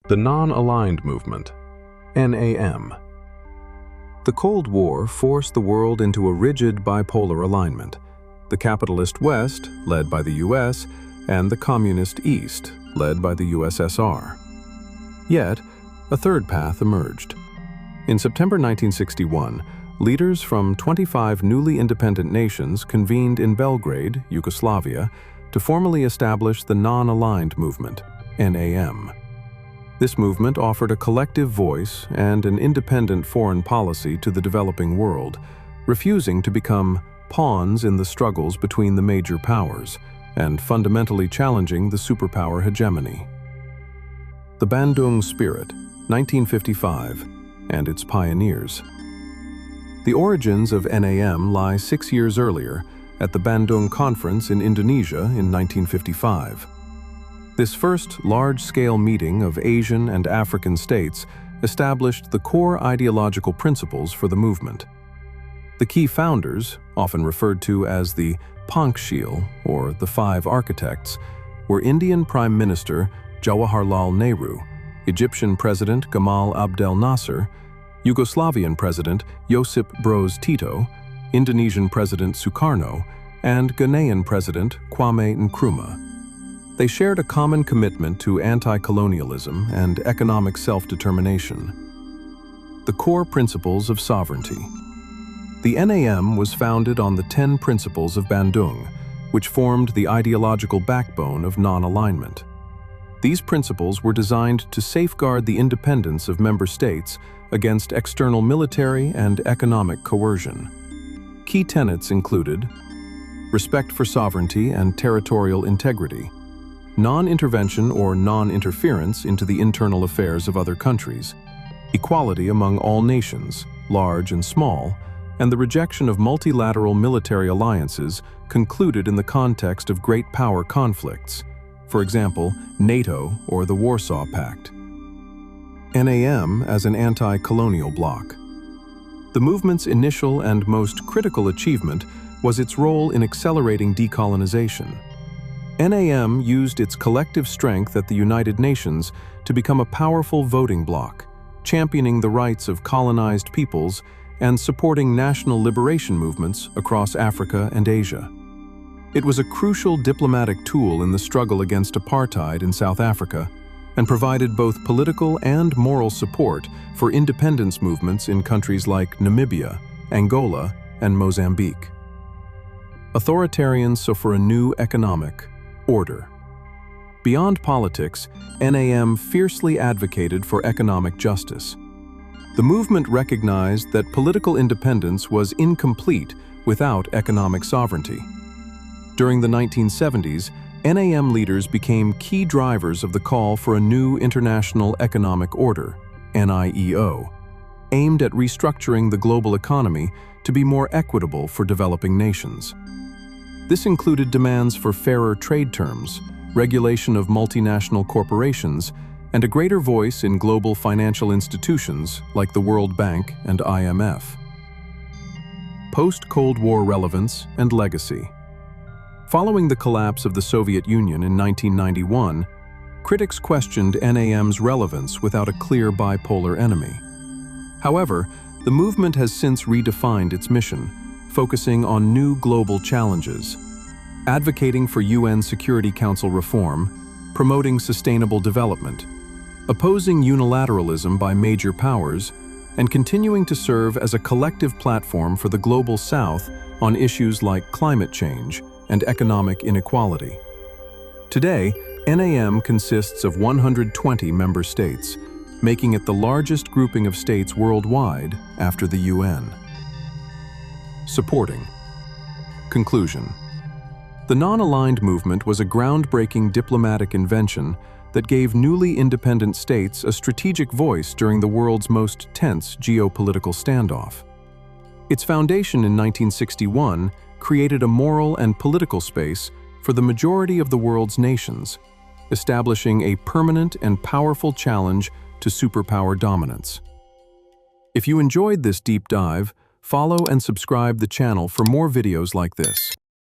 The Non-Aligned Movement, NAM. The Cold War forced the world into a rigid bipolar alignment: the capitalist West, led by the US, and the communist East, led by the USSR. Yet, a third path emerged. In September 1961, leaders from 25 newly independent nations convened in Belgrade, Yugoslavia, to formally establish the Non-Aligned Movement, NAM. This movement offered a collective voice and an independent foreign policy to the developing world, refusing to become pawns in the struggles between the major powers, and fundamentally challenging the superpower hegemony. The Bandung Spirit, 1955, and its pioneers. The origins of NAM lie 6 years earlier, at the Bandung Conference in Indonesia in 1955. This first large-scale meeting of Asian and African states established the core ideological principles for the movement. The key founders, often referred to as the Panchsheel, or the Five Architects, were Indian Prime Minister Jawaharlal Nehru, Egyptian President Gamal Abdel Nasser, Yugoslavian President Josip Broz Tito, Indonesian President Sukarno, and Ghanaian President Kwame Nkrumah. They shared a common commitment to anti-colonialism and economic self-determination. The core principles of sovereignty. The NAM was founded on the 10 principles of Bandung, which formed the ideological backbone of non-alignment. These principles were designed to safeguard the independence of member states against external military and economic coercion. Key tenets included respect for sovereignty and territorial integrity, non-intervention or non-interference into the internal affairs of other countries, equality among all nations, large and small, and the rejection of multilateral military alliances concluded in the context of great power conflicts, for example, NATO or the Warsaw Pact. NAM as an anti-colonial bloc. The movement's initial and most critical achievement was its role in accelerating decolonization. NAM used its collective strength at the United Nations to become a powerful voting bloc, championing the rights of colonized peoples and supporting national liberation movements across Africa and Asia. It was a crucial diplomatic tool in the struggle against apartheid in South Africa and provided both political and moral support for independence movements in countries like Namibia, Angola, and Mozambique. Authoritarians sought for a new economic order. Beyond politics, NAM fiercely advocated for economic justice. The movement recognized that political independence was incomplete without economic sovereignty. During the 1970s, NAM leaders became key drivers of the call for a new international economic order, NIEO, aimed at restructuring the global economy to be more equitable for developing nations. This included demands for fairer trade terms, regulation of multinational corporations, and a greater voice in global financial institutions like the World Bank and IMF. Post-Cold War relevance and legacy. Following the collapse of the Soviet Union in 1991, critics questioned NAM's relevance without a clear bipolar enemy. However, the movement has since redefined its mission, focusing on new global challenges, advocating for UN Security Council reform, promoting sustainable development, opposing unilateralism by major powers, and continuing to serve as a collective platform for the Global South on issues like climate change and economic inequality. Today, NAM consists of 120 member states, making it the largest grouping of states worldwide after the UN. Supporting. Conclusion. The non-aligned movement was a groundbreaking diplomatic invention that gave newly independent states a strategic voice during the world's most tense geopolitical standoff. Its foundation in 1961 created a moral and political space for the majority of the world's nations, establishing a permanent and powerful challenge to superpower dominance. If you enjoyed this deep dive, follow and subscribe the channel for more videos like this.